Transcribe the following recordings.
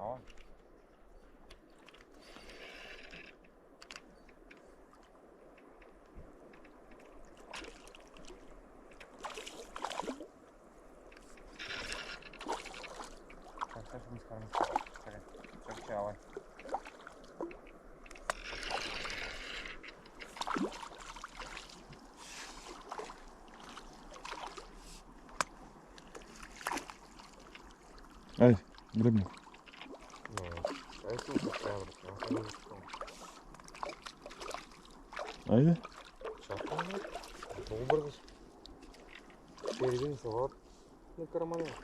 Ала. Сега ще го изкарам. Чакай, ала. Айде, гребни. Айде. Чакай, много бързаш. Ще един салат на караманева.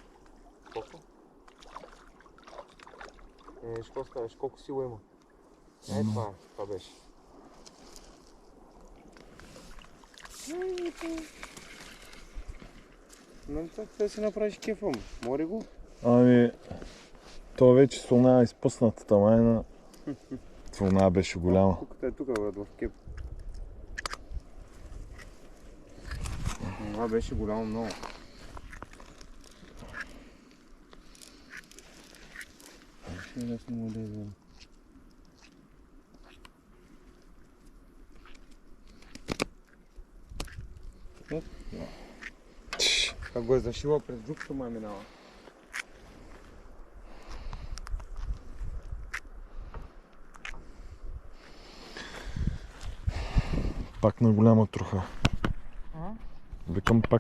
Колко? Що ставаш? Колко сила има? Това беше. Нали така да си направиш кефа, море го? Ами, то вече слона е изпусната, тамайна. Слона беше голяма. Тук в кеп. Това беше голямо много. Ще лесно му да изгледам. Как го е зашила през джукто, ма минава. Пак на голяма труха. Викам пак